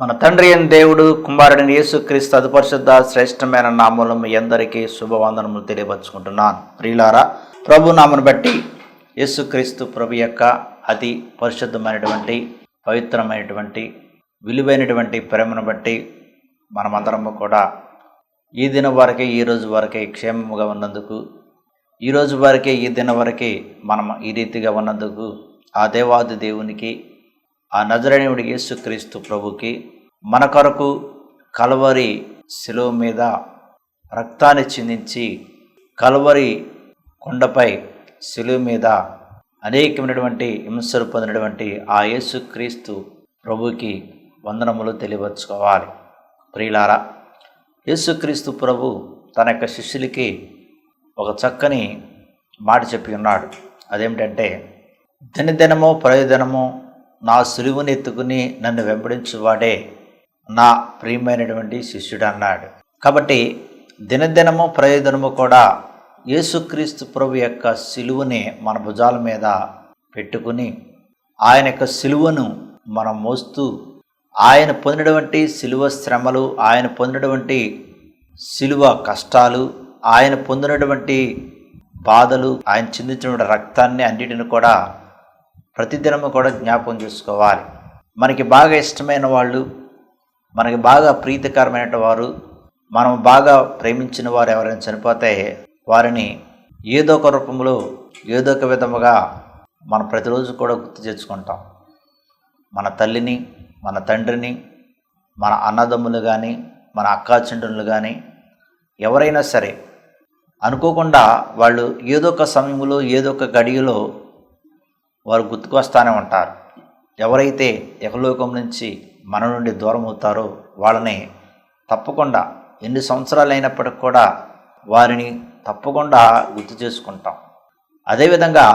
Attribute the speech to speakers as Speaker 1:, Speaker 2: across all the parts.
Speaker 1: మన తండ్రి అయిన దేవుడు కుమారుడిని యేసుక్రీస్తు అతిపరిశుద్ధ శ్రేష్టమైన నామములో మీ అందరికీ శుభవందనములు తెలియపరుచుకుంటున్నాను. ప్రియులారా, ప్రభు నామను బట్టి యేసుక్రీస్తు ప్రభు యొక్క అతి పరిశుద్ధమైనటువంటి పవిత్రమైనటువంటి విలువైనటువంటి ప్రేమను బట్టి మనమందరము కూడా ఈ దినం వరకే ఈ రోజు వరకే క్షేమముగా ఉన్నందుకు, ఈ రోజు వరకే ఈ దినం వరకే మనం ఈ రీతిగా ఉన్నందుకు ఆ దేవాది దేవునికి, ఆ నజరేయుడి యేసుక్రీస్తు ప్రభుకి మన కొరకు కల్వరి శిలువ మీద రక్తాన్ని చిందించి కల్వరి కొండపై శిలువ మీద అనేకమైనటువంటి హింసలు పొందినటువంటి ఆ యేసుక్రీస్తు ప్రభుకి వందనములు తెలియపరచుకోవాలి. ప్రియులారా, యేసుక్రీస్తు ప్రభు తన యొక్క శిష్యులకి ఒక చక్కని మాట చెప్పి ఉన్నాడు. అదేమిటంటే, దినదినము ప్రయోజనము నా సులువుని ఎత్తుకుని నన్ను వెంబడించువాడే నా ప్రియమైనటువంటి శిష్యుడు అన్నాడు. కాబట్టి దినదినము ప్రయోజనము కూడా యేసుక్రీస్తు ప్రభు యొక్క సిలువని మన భుజాల మీద పెట్టుకుని ఆయన యొక్క సిలువను మనం మోస్తూ ఆయన పొందినటువంటి సిలువ శ్రమలు, ఆయన పొందినటువంటి సిలువ కష్టాలు, ఆయన పొందినటువంటి బాధలు, ఆయన చిందించిన రక్తాన్ని అన్నిటిని కూడా ప్రతిదినము కూడా జ్ఞాపకం చేసుకోవాలి. మనకి బాగా ఇష్టమైన వాళ్ళు, మనకి బాగా ప్రీతికరమైన వారు, మనం బాగా ప్రేమించిన వారు ఎవరైనా చనిపోతే వారిని ఏదో ఒక రూపంలో ఏదో ఒక విధముగా మనం ప్రతిరోజు కూడా గుర్తు తెచ్చుకుంటాం. మన తల్లిని, మన తండ్రిని, మన అన్నదమ్ములు కానీ, మన అక్కాచెండులు కానీ ఎవరైనా సరే అనుకోకుండా వాళ్ళు ఏదో ఒక సమయంలో ఏదో ఒక గడియలో వారు గుర్తుకొస్తానే ఉంటారు. ఎవరైతే యహలోకం నుంచి మన నుండి దూరం అవుతారో వాళ్ళని తప్పకుండా ఎన్ని సంవత్సరాలు అయినప్పటికి కూడా వారిని తప్పకుండా గుర్తు చేసుకుంటాం. అదేవిధంగా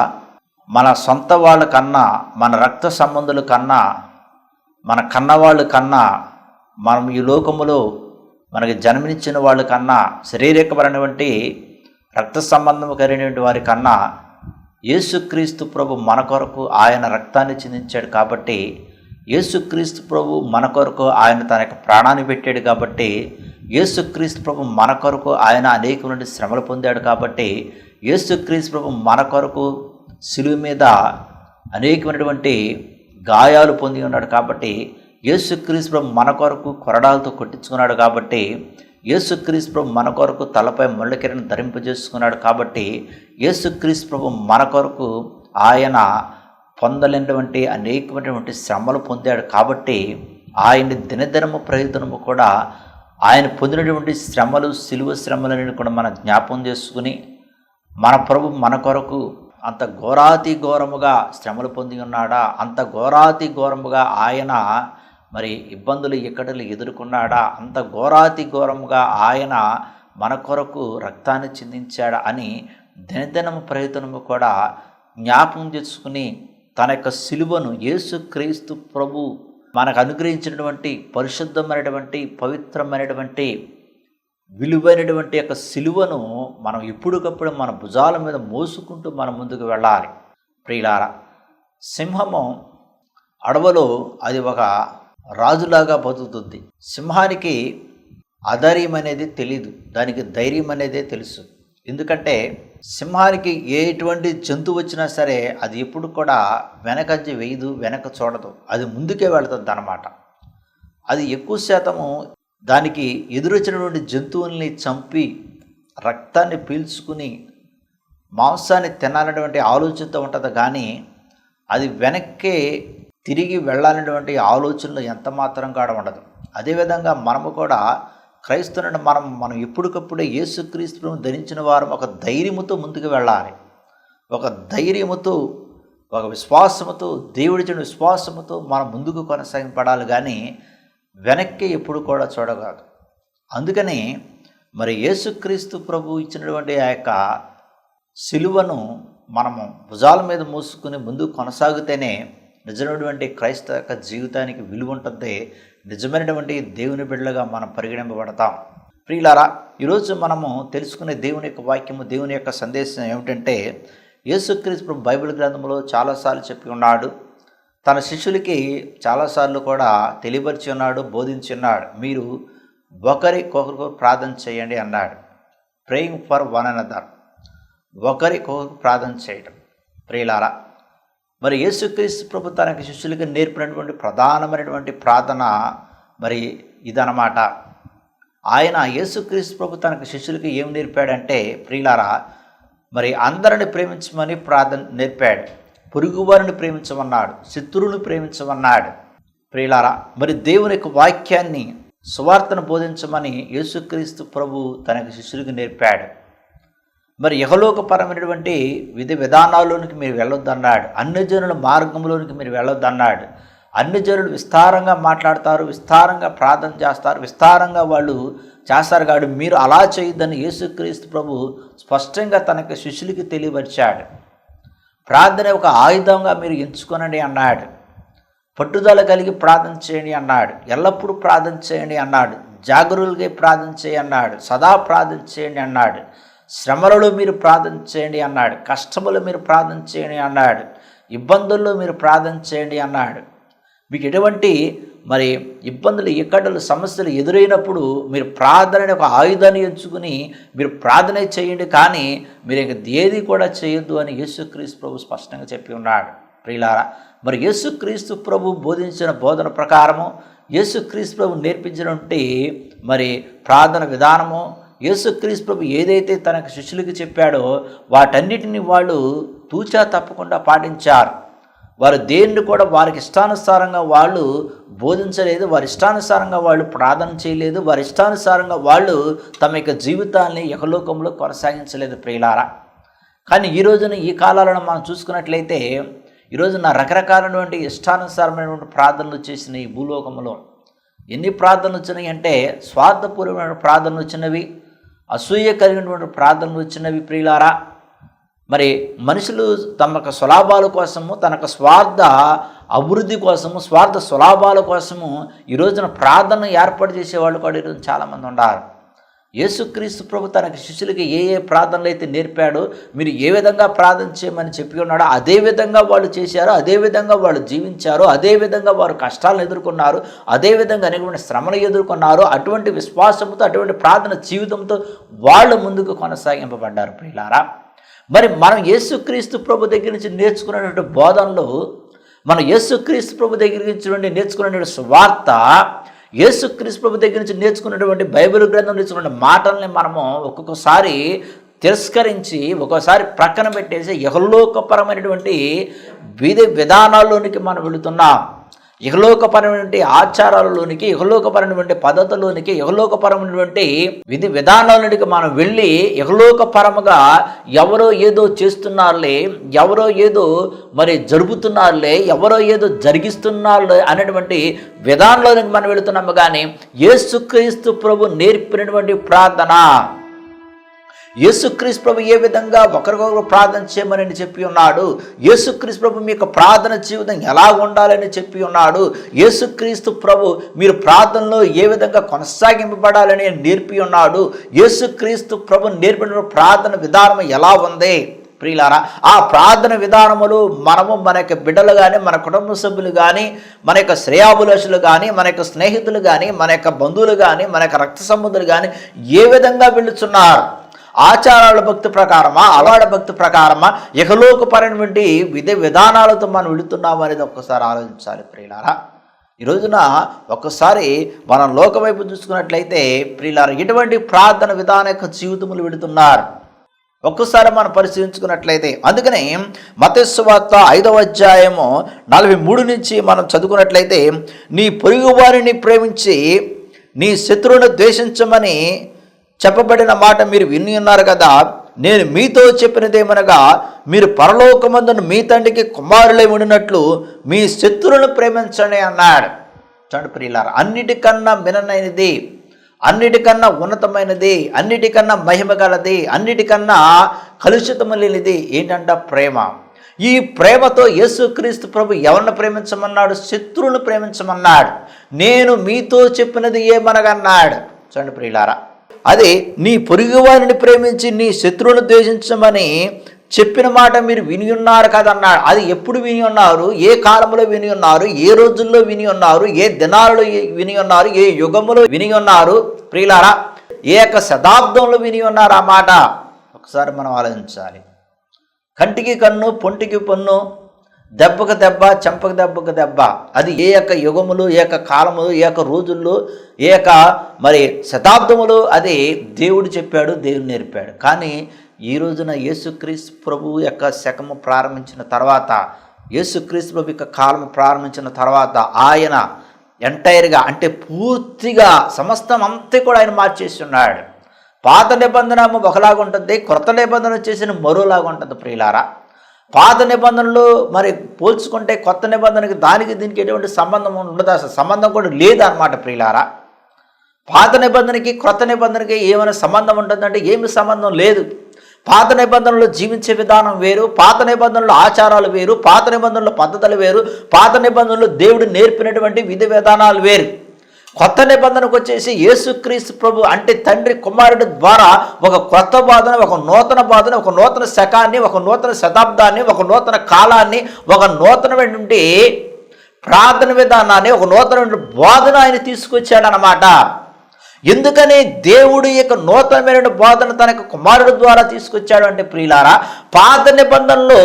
Speaker 1: మన సొంత వాళ్ళ కన్నా, మన రక్త సంబంధుల కన్నా, మన కన్నవాళ్ళ కన్నా, మనం ఈ లోకములో మనకి జన్మనిచ్చిన వాళ్ళ కన్నా, శారీరకపరమైనటువంటి రక్త సంబంధం కలిగినటువంటి వారి కన్నా యేసుక్రీస్తు ప్రభు మన కొరకు ఆయన రక్తాన్ని చిందించాడు. కాబట్టి యేసుక్రీస్తు ప్రభు మన కొరకు ఆయన తన యొక్క ప్రాణాన్ని పెట్టాడు. కాబట్టి యేసుక్రీస్తు ప్రభు మన కొరకు ఆయన అనేకమైన శ్రమలు పొందాడు. కాబట్టి యేసుక్రీస్తు ప్రభు మన కొరకు శిలువ మీద అనేకమైనటువంటి గాయాలు పొంది ఉన్నాడు. కాబట్టి యేసుక్రీస్తు ప్రభు మన కొరకు కొరడాలతో కొట్టించుకున్నాడు. కాబట్టి యేసుక్రీస్తు ప్రభు మన కొరకు తలపై ముళ్ళకిరీటం ధరింపజేసుకున్నాడు. కాబట్టి యేసుక్రీస్తు ప్రభు మన కొరకు ఆయన పొందలేనటువంటి అనేకమైనటువంటి శ్రమలు పొందాడు. కాబట్టి ఆయన దినదినము ప్రయోజనము కూడా ఆయన పొందినటువంటి శ్రమలు, సిలువ శ్రమలని కూడా మనం జ్ఞాపకం చేసుకుని మన ప్రభు మన కొరకు అంత ఘోరాతి ఘోరముగా శ్రమలు పొంది ఉన్నాడా, అంత ఘోరాతి ఘోరముగా ఆయన మరి ఇబ్బందులు ఇక్కడలు ఎదుర్కొన్నాడా, అంత ఘోరాతి ఘోరముగా ఆయన మన కొరకు రక్తాన్ని చిందించాడా అని దినదినము ప్రయత్నము కూడా జ్ఞాపకం చేసుకుని తన యొక్క సిలువను, యేసుక్రీస్తు ప్రభు మనకు అనుగ్రహించినటువంటి పరిశుద్ధమైనటువంటి పవిత్రమైనటువంటి విలువైనటువంటి యొక్క సిలువను మనం ఎప్పటికప్పుడు మన భుజాల మీద మోసుకుంటూ మనం ముందుకు వెళ్ళాలి. ప్రియులారా, సింహము అడవిలో అది ఒక రాజులాగా బతుకుతుంది. సింహానికి అధైర్యం అనేది తెలీదు, దానికి ధైర్యం అనేదే తెలుసు. ఎందుకంటే సింహానికి ఎటువంటి జంతువు వచ్చినా సరే అది ఎప్పుడు కూడా వెనకంజి వేయదు, వెనక చూడదు, అది ముందుకే వెళుతుంది అన్నమాట. అది ఎక్కువ శాతము దానికి ఎదురొచ్చినటువంటి జంతువుల్ని చంపి రక్తాన్ని పీల్చుకుని మాంసాన్ని తినాలనేటువంటి ఆలోచనతో ఉంటుంది. కానీ అది వెనక్కే తిరిగి వెళ్ళాలనేటువంటి ఆలోచనలు ఎంత మాత్రం కూడా ఉండదు. అదేవిధంగా మనము కూడా క్రైస్తవులను మనం ఎప్పటికప్పుడే యేసుక్రీస్తును ధరించిన వారు ఒక ధైర్యముతో ముందుకు వెళ్ళాలి. ఒక ధైర్యముతో, ఒక విశ్వాసముతో, దేవుడిచ్చిన విశ్వాసముతో మనం ముందుకు కొనసాగింపడాలి. కానీ వెనక్కి ఎప్పుడు కూడా చూడగలదు. అందుకని మరి యేసుక్రీస్తు ప్రభు ఇచ్చినటువంటి ఆ యొక్క సిలువను మనము భుజాల మీద మోసుకుని ముందుకు కొనసాగితేనే నిజమైనటువంటి క్రైస్తవ యొక్క జీవితానికి విలువ ఉంటుంది. నిజమైనటువంటి దేవుని బిడ్డలుగా మనం పరిగణింపబడతాం. ప్రియులారా, ఈరోజు మనము తెలుసుకునే దేవుని యొక్క వాక్యము, దేవుని యొక్క సందేశం ఏమిటంటే, యేసుక్రీస్తు బైబిల్ గ్రంథంలో చాలాసార్లు చెప్పి ఉన్నాడు. తన శిష్యులకి చాలాసార్లు కూడా తెలియపరిచి ఉన్నాడు, బోధించి ఉన్నాడు. మీరు ఒకరికొకరు ప్రార్థన చేయండి అన్నాడు. ప్రేయింగ్ ఫర్ వన్ అనదర్, ఒకరికొకరు ప్రార్థన చేయడం. ప్రియులారా, మరి యేసుక్రీస్తు ప్రభు తనకి శిష్యులకి నేర్పినటువంటి ప్రధానమైనటువంటి ప్రార్థన మరి ఇదన్నమాట. ఆయన యేసుక్రీస్తు ప్రభు తనకి శిష్యులకి ఏం నేర్పాడంటే, ప్రియులారా, మరి అందరిని ప్రేమించమని ప్రార్థన నేర్పాడు. పొరుగువారిని ప్రేమించమన్నాడు, శత్రువుని ప్రేమించమన్నాడు. ప్రియులారా, మరి దేవుని యొక్క వాక్యాన్ని, సువార్తను బోధించమని యేసుక్రీస్తు ప్రభు తనకి శిష్యులకి నేర్పాడు. మరి యహలోకపరమైనటువంటి విధి విధానాల్లోనికి మీరు వెళ్ళొద్దన్నాడు. అన్యజనుల మార్గంలోనికి మీరు వెళ్ళొద్దన్నాడు. అన్యజనులు విస్తారంగా మాట్లాడతారు, విస్తారంగా ప్రార్థన చేస్తారు, విస్తారంగా వాళ్ళు చేస్తారు కాబట్టి మీరు అలా చేయొద్దని యేసుక్రీస్తు ప్రభు స్పష్టంగా తనకి శిష్యులకి తెలియపరిచాడు. ప్రార్థన ఒక ఆయుధంగా మీరు ఎంచుకోనండి అన్నాడు. పట్టుదల కలిగి ప్రార్థన చేయండి అన్నాడు. ఎల్లప్పుడూ ప్రార్థన చేయండి అన్నాడు. జాగరూకులుగా ప్రార్థన చేయండి అన్నాడు. సదా ప్రార్థన చేయండి అన్నాడు. శ్రమలలో మీరు ప్రార్థన చేయండి అన్నాడు. కష్టములు మీరు ప్రార్థన చేయండి అన్నాడు. ఇబ్బందుల్లో మీరు ప్రార్థన చేయండి అన్నాడు. మీకు ఎటువంటి మరి ఇబ్బందులు, ఇక్కడలు, సమస్యలు ఎదురైనప్పుడు మీరు ప్రార్థనని ఒక ఆయుధాన్ని ఎంచుకుని మీరు ప్రార్థన చేయండి, కానీ మీరు ఇంక ఏది కూడా చేయొద్దు అని యేసుక్రీస్తు ప్రభు స్పష్టంగా చెప్పి ఉన్నాడు. ప్రియులారా, మరి యేసుక్రీస్తు ప్రభు బోధించిన బోధన ప్రకారము, యేసుక్రీస్తు ప్రభు నేర్పించినటువంటి మరి ప్రార్థన విధానము, యేసుక్రీస్తు ప్రభు ఏదైతే తనకు శిష్యులకి చెప్పాడో వాటన్నిటిని వాళ్ళు తూచా తప్పకుండా పాటించారు. వారు దేన్ని కూడా వారికి ఇష్టానుసారంగా వాళ్ళు బోధించలేదు, వారి ఇష్టానుసారంగా వాళ్ళు ప్రార్థన చేయలేదు, వారి ఇష్టానుసారంగా వాళ్ళు తమ యొక్క జీవితాన్ని యహలోకంలో కొనసాగించలేదు. ప్రియులారా, కానీ ఈ రోజున ఈ కాలాలను మనం చూసుకున్నట్లయితే ఈరోజున రకరకాలైనటువంటి ఇష్టానుసారమైనటువంటి ప్రార్థనలు చేసిన ఈ భూలోకంలో ఎన్ని ప్రార్థనలు వచ్చినాయి అంటే, స్వార్థపూర్వమైన ప్రార్థనలు వచ్చినవి, అసూయ కలిగినటువంటి ప్రార్థనలు వచ్చినవి. ప్రియులారా, మరి మనుషులు తమ స్వలాభాల కోసము, తనకు స్వార్థ అభివృద్ధి కోసము, స్వార్థ స్వలాభాల కోసము ఈ రోజున ప్రార్థన ఏర్పాటు చేసేవాళ్ళు కూడా ఈరోజు చాలామంది ఉన్నారు. యేసుక్రీస్తు ప్రభు తనకి శిష్యులకి ఏ ఏ ప్రార్థనలు అయితే నేర్పాడో, మీరు ఏ విధంగా ప్రార్థన చేయమని చెప్పి ఉన్నాడో అదే విధంగా వాళ్ళు చేశారు, అదే విధంగా వాళ్ళు జీవించారు, అదే విధంగా వారు కష్టాలను ఎదుర్కొన్నారు, అదే విధంగా అనేకమైన శ్రమలు ఎదుర్కొన్నారు. అటువంటి విశ్వాసంతో, అటువంటి ప్రార్థన జీవితంతో వాళ్ళు ముందుకు కొనసాగింపబడ్డారు. ప్రియులారా, మరి మనం యేసుక్రీస్తు ప్రభు దగ్గర నుంచి నేర్చుకున్నటువంటి బోధనలు, మనం యేసుక్రీస్తు ప్రభు దగ్గర నుంచి నేర్చుకున్నటువంటి సువార్త, యేసుక్రీస్తు ప్రభు దగ్గర నుంచి నేర్చుకున్నటువంటి బైబిల్ గ్రంథం నేర్చుకున్న మాటల్ని మనము ఒక్కొక్కసారి తిరస్కరించి, ఒక్కోసారి ప్రక్కన పెట్టేసి యహలోకపరమైనటువంటి విధానాల్లోనికి మనం వెళుతున్నాం. ఇహలోకపరమైనటువంటి ఆచారాలలోనికి, ఇహలోకపరమైనటువంటి పద్ధతుల్లోనికి, ఇహలోకపరమైనటువంటి విధి విధానాలలోనికి మనం వెళ్ళి ఇహలోకపరముగా ఎవరో ఏదో చేస్తున్నారులే, ఎవరో ఏదో మరి జరుపుతున్నారులే, ఎవరో ఏదో జరిగిస్తున్నారులే అనేటువంటి విధానంలోనికి మనం వెళుతున్నాము. కానీ యేసుక్రీస్తు ప్రభు నేర్పినటువంటి ప్రార్థన, యేసుక్రీస్తు ప్రభు ఏ విధంగా ఒకరికొకరు ప్రార్థన చేయమని చెప్పి ఉన్నాడు, యేసుక్రీస్తు ప్రభు మీ యొక్క ప్రార్థన జీవితం ఎలా ఉండాలని చెప్పి ఉన్నాడు, యేసుక్రీస్తు ప్రభు మీరు ప్రార్థనలో ఏ విధంగా కొనసాగింపబడాలని నేర్పి ఉన్నాడు, యేసుక్రీస్తు ప్రభు నేర్పిన ప్రార్థన విధానం ఎలా ఉంది. ప్రియులారా, ఆ ప్రార్థన విధానములు మనము మన యొక్క బిడ్డలు కానీ, మన కుటుంబ సభ్యులు కానీ, మన యొక్క శ్రేయాభిలాషులు కానీ, మన యొక్క స్నేహితులు కానీ, మన యొక్క బంధువులు కానీ, మన యొక్క రక్త సంబంధులు కానీ ఏ విధంగా వెళుతున్నారు, ఆచారాల భక్తి ప్రకారమా, అలవాడ భక్తి ప్రకారమా, ఇహలోకపరమైనటువంటి విధి విధానాలతో మనం వెళుతున్నాము అనేది ఒక్కసారి ఆలోచించాలి. ప్రియులారా, ఈ రోజున ఒక్కసారి మనం లోక వైపు చూసుకున్నట్లయితే ప్రియులారా, ఎటువంటి ప్రార్థన విధాన యొక్క జీవితములు వెళుతున్నారు ఒక్కసారి మనం పరిశీలించుకున్నట్లయితే, అందుకని మత్తయి సువార్త 5వ అధ్యాయము 43 నుంచి మనం చదువుకున్నట్లయితే, నీ పొరుగు వారిని ప్రేమించి నీ శత్రువును ద్వేషించమని చెప్పబడిన మాట మీరు విని ఉన్నారు కదా. నేను మీతో చెప్పినదేమనగా, మీరు పరలోకమందున మీ తండ్రికి కుమారులై ఉండినట్లు మీ శత్రువులను ప్రేమించండి అన్నాడు. చూడండి ప్రియులారా, అన్నిటికన్నా మిననైనది, అన్నిటికన్నా ఉన్నతమైనది, అన్నిటికన్నా మహిమ గలది, అన్నిటికన్నా కలుషితము లేనిది ఏంటంట? ప్రేమ. ఈ ప్రేమతో యేసుక్రీస్తు ప్రభు ఎవరిని ప్రేమించమన్నాడు? శత్రువులను ప్రేమించమన్నాడు. నేను మీతో చెప్పినది ఏమనగన్నాడు. చూడండి ప్రియులారా, అదే నీ పొరుగు వారిని ప్రేమించి నీ శత్రువును ద్వేషించమని చెప్పిన మాట మీరు విని ఉన్నారు కదన్నాడు. అది ఎప్పుడు విని ఉన్నారు, ఏ కాలంలో విని ఉన్నారు, ఏ రోజుల్లో విని ఉన్నారు, ఏ దినాలలో విని ఉన్నారు, ఏ యుగములో విని ఉన్నారు ప్రియులారా, ఏ యొక్క శతాబ్దంలో విని ఉన్నారు ఆ మాట? ఒకసారి మనం ఆలోచించాలి. కంటికి కన్ను, పొంటికి పన్ను, దెబ్బకు దెబ్బ, చెంపకు దెబ్బకు దెబ్బ. అది ఏ యొక్క యుగములు, ఏ యొక్క కాలములు, ఏ యొక్క రోజుల్లో, ఏ యొక్క మరి శతాబ్దములు అది దేవుడు చెప్పాడు, దేవుడు నేర్పాడు. కానీ ఈ రోజున యేసుక్రీస్తు ప్రభువు యొక్క శకము ప్రారంభించిన తర్వాత, యేసుక్రీస్తు ప్రభు యొక్క కాలము ప్రారంభించిన తర్వాత ఆయన ఎంటైర్గా అంటే పూర్తిగా సమస్తం అంతా కూడా ఆయన మార్చేసి ఉన్నాడు. పాత నిబంధన ఒకలాగా ఉంటుంది, క్రొత్త నిబంధన వచ్చేసిన మరోలాగా ఉంటుంది ప్రియులారా. పాత నిబంధనలు మరి పోల్చుకుంటే కొత్త నిబంధనకి దానికి దీనికి ఎటువంటి సంబంధం ఉండదు, అసలు సంబంధం కూడా లేదన్నమాట ప్రియులారా. పాత నిబంధనకి క్రొత్త నిబంధనకి ఏమైనా సంబంధం ఉంటుందంటే ఏమి సంబంధం లేదు. పాత నిబంధనలు జీవించే విధానం వేరు, పాత నిబంధనలు ఆచారాలు వేరు, పాత నిబంధనలు పద్ధతులు వేరు, పాత నిబంధనలు దేవుడు నేర్పినటువంటి విధి విధానాలు వేరు. కొత్త నిబంధనకు వచ్చేసి యేసుక్రీస్తు ప్రభు అంటే తండ్రి కుమారుడి ద్వారా ఒక కొత్త బాధన, ఒక నూతన బాధన, ఒక నూతన శకాన్ని, ఒక నూతన శతాబ్దాన్ని, ఒక నూతన కాలాన్ని, ఒక నూతనమైనటువంటి ప్రార్థన విధానాన్ని, ఒక నూతనమైన బోధన ఆయన తీసుకొచ్చాడనమాట. ఎందుకని దేవుడు యొక్క నూతనమైన బోధన తన కుమారుడు ద్వారా తీసుకొచ్చాడు అంటే ప్రియులారా, పాత నిబంధనలో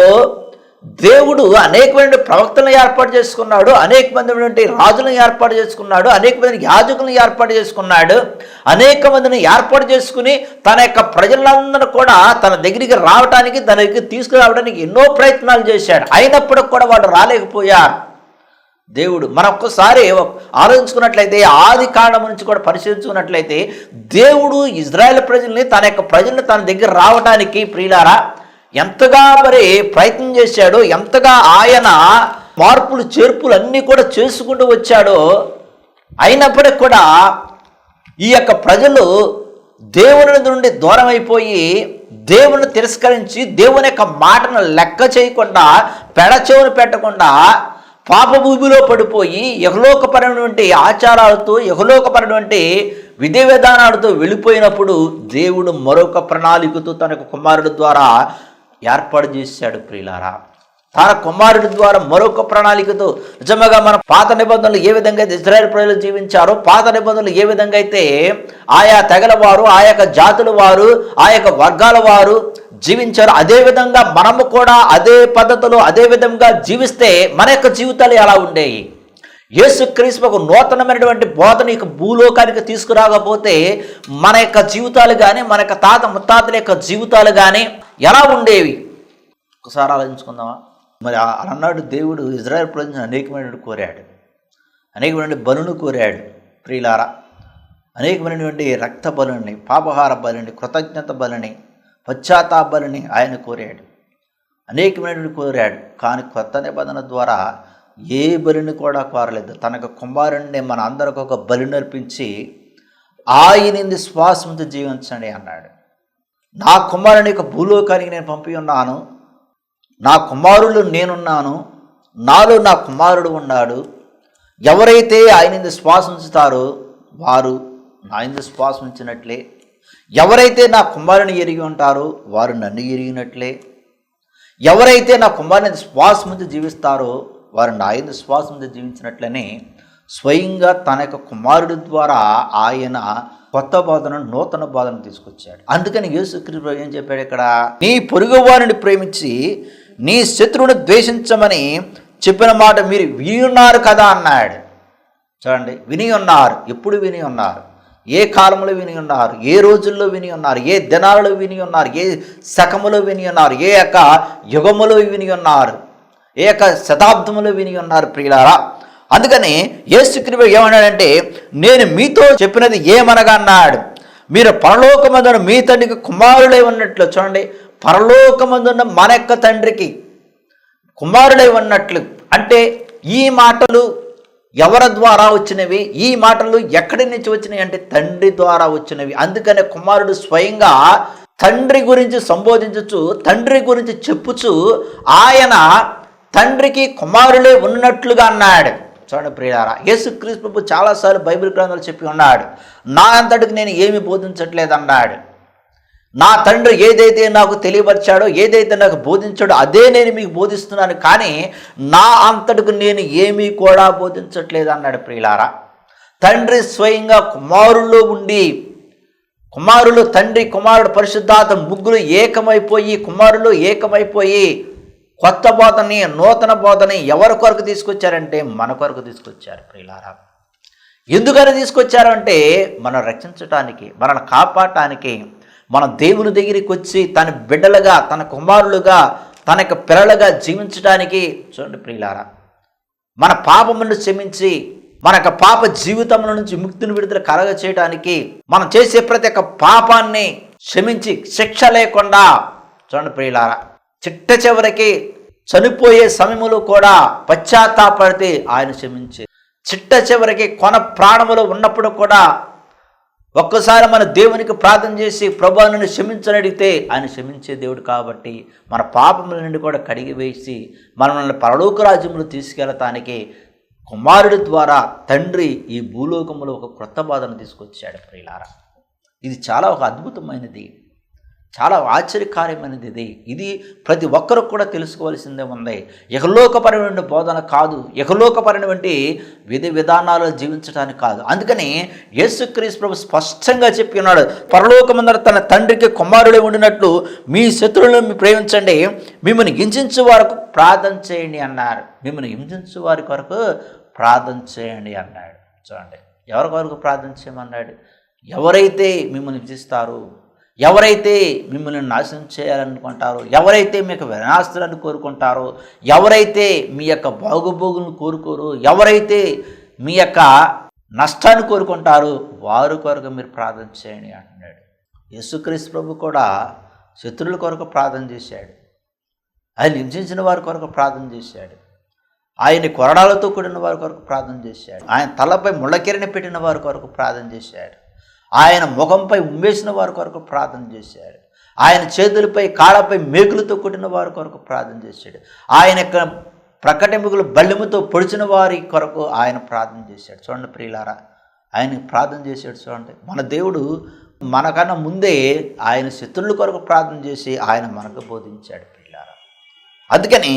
Speaker 1: దేవుడు అనేకమైన ప్రవక్తలను ఏర్పాటు చేసుకున్నాడు, అనేక మంది రాజులను ఏర్పాటు చేసుకున్నాడు, అనేక మంది యాజకులను ఏర్పాటు చేసుకున్నాడు, అనేక మందిని ఏర్పాటు చేసుకుని తన యొక్క ప్రజలందరూ కూడా తన దగ్గరికి రావడానికి, తన దగ్గరికి తీసుకురావడానికి ఎన్నో ప్రయత్నాలు చేశాడు. అయినప్పటికి కూడా వాళ్ళు రాలేకపోయారు. దేవుడు మనం ఒక్కసారి ఆలోచించుకున్నట్లయితే, ఆది కాండం నుంచి కూడా పరిశీలించుకున్నట్లయితే, దేవుడు ఇజ్రాయెల్ ప్రజల్ని తన యొక్క ప్రజల్ని తన దగ్గర రావడానికి ప్రియులారా ఎంతగా మరి ప్రయత్నం చేశాడో, ఎంతగా ఆయన మార్పులు చేర్పులు అన్నీ కూడా చేసుకుంటూ వచ్చాడో, అయినప్పటికి కూడా ఈ యొక్క ప్రజలు దేవుని నుండి దూరం అయిపోయి, దేవుని తిరస్కరించి, దేవుని యొక్క మాటను లెక్క చేయకుండా, పెడచెవును పెట్టకుండా పాపభూమిలో పడిపోయి యహలోకపరమైనటువంటి ఆచారాలతో, యహలోకపరమైనటువంటి విధి విధానాలతో వెళ్ళిపోయినప్పుడు దేవుడు మరొక ప్రణాళికతో తన కుమారుడు ద్వారా ఏర్పాటు చేశాడు ప్రియులారా. తన కుమారుడి ద్వారా మరొక ప్రణాళికతో నిజంగా మన పాత నిబంధనలు ఏ విధంగా అయితే ఇజ్రాయెల్ ప్రజలు జీవించారో, పాత నిబంధనలు ఏ విధంగా అయితే ఆయా తెగల వారు, ఆ యొక్క జాతుల వారు, ఆ యొక్క వర్గాల వారు జీవించారు, అదేవిధంగా మనము కూడా అదే పద్ధతిలో అదే విధంగా జీవిస్తే మన యొక్క జీవితాలు ఎలా ఉండేవి? యేసుక్రీస్తు ఒక నూతనమైనటువంటి బోధన యొక్క భూలోకానికి తీసుకురాకపోతే మన యొక్క జీవితాలు కానీ, మన యొక్క తాత ముత్తాతల యొక్క జీవితాలు కానీ ఎలా ఉండేవి? ఒకసారి ఆలోచించుకుందామా? మరి అన్నాడు దేవుడు ఇజ్రాయెల్ ప్రజలను అనేకమైనటువంటి కోరాడు, అనేకమైన బలును కోరాడు ప్రియులారా. అనేకమైనటువంటి రక్త బలుని, పాపహార బలిని, కృతజ్ఞత బలిని, పశ్చాత్తాప బలిని ఆయన కోరాడు, అనేకమైనటువంటి కోరాడు. కానీ కొత్త నిబంధన ద్వారా ఏ బలిని కూడా కోరలేదు. తనకు కుమారుణ్ణి మన అందరికి ఒక బలి నర్పించి ఆయనది శ్వాసంతో జీవించండి అన్నాడు. నా కుమారుని యొక్క భూలోకానికి నేను పంపి ఉన్నాను, నా కుమారులు నేనున్నాను, నాలో నా కుమారుడు ఉన్నాడు. ఎవరైతే ఆయనది శ్వాస ఉంచుతారో వారు నా యందు శ్వాస ఉంచినట్లే, ఎవరైతే నా కుమారుని ఎరిగి ఉంటారో వారు నన్ను ఎరిగినట్లే, ఎవరైతే నా కుమారుని శ్వాస ముందు జీవిస్తారో వారు నా యందు శ్వాస ముందు జీవించినట్లనే స్వయంగా తన యొక్క కుమారుడి ద్వారా ఆయన కొత్త బోధన, నూతన బోధన తీసుకొచ్చాడు. అందుకని యేసుక్రీస్తు ఏం చెప్పాడు ఇక్కడ? నీ పొరుగువారిని ప్రేమించి నీ శత్రువుని ద్వేషించమని చెప్పిన మాట మీరు విని ఉన్నారు కదా అన్నాడు. చూడండి, విని ఉన్నారు. ఎప్పుడు విని ఉన్నారు? ఏ కాలంలో విని ఉన్నారు? ఏ రోజుల్లో విని ఉన్నారు? ఏ దినాలలో విని ఉన్నారు? ఏ శకములో విని ఉన్నారు? ఏ యొక్క యుగములో విని ఉన్నారు? ఏ యొక్క శతాబ్దములో విని ఉన్నారు ప్రియులారా. అందుకని యేసుక్రీస్తు ఏమన్నాడంటే, నేను మీతో చెప్పినది ఏమనగా అన్నాడు, మీరు పరలోకమందున మీ తండ్రికి కుమారులై ఉన్నట్లు. చూడండి, పరలోకమందున్న మన యొక్క తండ్రికి కుమారులై ఉన్నట్లు అంటే ఈ మాటలు ఎవరి ద్వారా వచ్చినవి? ఈ మాటలు ఎక్కడి నుంచి వచ్చినాయి అంటే తండ్రి ద్వారా వచ్చినవి. అందుకనే కుమారుడు స్వయంగా తండ్రి గురించి సంబోధించచ్చు, తండ్రి గురించి చెప్పుచు ఆయన తండ్రికి కుమారులే ఉన్నట్లుగా అన్నాడు. చూడండి ప్రియులారా, యేసుక్రీస్తు ప్రభు చాలాసార్లు బైబిల్ గ్రంథాలు చెప్పి ఉన్నాడు, నా అంతటికి నేను ఏమి బోధించట్లేదు అన్నాడు. నా తండ్రి ఏదైతే నాకు తెలియపరిచాడో, ఏదైతే నాకు బోధించాడో అదే నేను మీకు బోధిస్తున్నాను, కానీ నా అంతటికి నేను ఏమీ కూడా బోధించట్లేదు అన్నాడు ప్రియులారా. తండ్రి స్వయంగా కుమారుల్లో ఉండి, కుమారులు తండ్రి కుమారుడు పరిశుద్ధాత్మ ముగ్గురు ఏకమైపోయి, కుమారులు ఏకమైపోయి కొత్త బోధని, నూతన బోధని ఎవరి కొరకు తీసుకొచ్చారంటే మన కొరకు తీసుకొచ్చారు ప్రియులారా. ఎందుకని తీసుకొచ్చారు అంటే మనం రక్షించటానికి, మనల్ని కాపాడటానికి, మన దేవుని దగ్గరికి వచ్చి తన బిడ్డలుగా, తన కుమారులుగా, తన యొక్క పిల్లలుగా జీవించడానికి. చూడండి ప్రియులారా, మన పాపమును క్షమించి మన యొక్క పాప జీవితంలో నుంచి ముక్తిని విడుదల కలగ చేయడానికి, మనం చేసే ప్రతి ఒక్క పాపాన్ని క్షమించి శిక్ష లేకుండా, చూడండి ప్రియులారా, చిట్ట చివరికి చనిపోయే సమయంలో కూడా పశ్చాత్తాపడితే ఆయన క్షమించే, చిట్ట చివరికి కొన ప్రాణములో ఉన్నప్పుడు కూడా ఒక్కసారి మన దేవునికి ప్రార్థన చేసి ప్రభువా నన్ను క్షమించని అడిగితే ఆయన క్షమించే దేవుడు. కాబట్టి మన పాపముల నుండి కూడా కడిగి వేసి మనల్ని పరలోక రాజ్యములు తీసుకెళ్ళటానికి కుమారుడి ద్వారా తండ్రి ఈ భూలోకములో ఒక క్రొత్త బాధను తీసుకొచ్చాడు ప్రియులారా. ఇది చాలా ఒక అద్భుతమైనది, చాలా ఆశ్చర్యకార్యమైనది. ఇది ప్రతి ఒక్కరు కూడా తెలుసుకోవాల్సిందే ఉంది. ఇహలోకపరమైన బోధన కాదు, ఇహలోకపరమైనటువంటి విధి విధానాలు జీవించడానికి కాదు. అందుకని యేసుక్రీస్తు ప్రభు స్పష్టంగా చెప్పి ఉన్నాడు, పరలోకమందర తన తండ్రికి కుమారుడే ఉండినట్లు మీ శత్రువులను ప్రేమించండి, మిమ్మల్ని హింసించు వారికి ప్రార్థన చేయండి అన్నారు. మిమ్మల్ని హింసించు వారి కొరకు ప్రార్థన చేయండి అన్నాడు. చూడండి, ఎవరి కొరకు ప్రార్థన చేయమన్నాడు? ఎవరైతే మిమ్మల్ని హింసిస్తారో, ఎవరైతే మిమ్మల్ని నాశనం చేయాలనుకుంటారో, ఎవరైతే మీకు వినాశనాన్ని కోరుకుంటారో, ఎవరైతే మీ యొక్క బాగుబోగులను కోరుకోరు, ఎవరైతే మీ యొక్క నష్టాన్ని కోరుకుంటారో వారి కొరకు మీరు ప్రార్థన చేయండి అంటున్నాడు. యేసుక్రీస్తు ప్రభు కూడా శత్రువుల కొరకు ప్రార్థన చేశాడు, ఆయన హింసించిన వారి కొరకు ప్రార్థన చేశాడు, ఆయన కొరడాలతో కూడిన వారి కొరకు ప్రార్థన చేశాడు, ఆయన తలపై ముళ్ళకిరణి పెట్టిన వారి కొరకు ప్రార్థన చేశాడు, ఆయన ముఖంపై ఉమ్మేసిన వారి కొరకు ప్రార్థన చేశాడు, ఆయన చేతులపై కాళ్ళపై మేకులతో కొట్టిన వారి కొరకు ప్రార్థన చేశాడు, ఆయన యొక్క ప్రకటింపులు బల్లెముతో పొడిచిన వారి కొరకు ఆయన ప్రార్థన చేశాడు. చూడండి ప్రియులారా, ఆయన ప్రార్థన చేశాడు. చూడండి, మన దేవుడు మనకన్నా ముందే ఆయన శత్రువుల కొరకు ప్రార్థన చేసి ఆయన మనకు బోధించాడు ప్రియులారా. అందుకని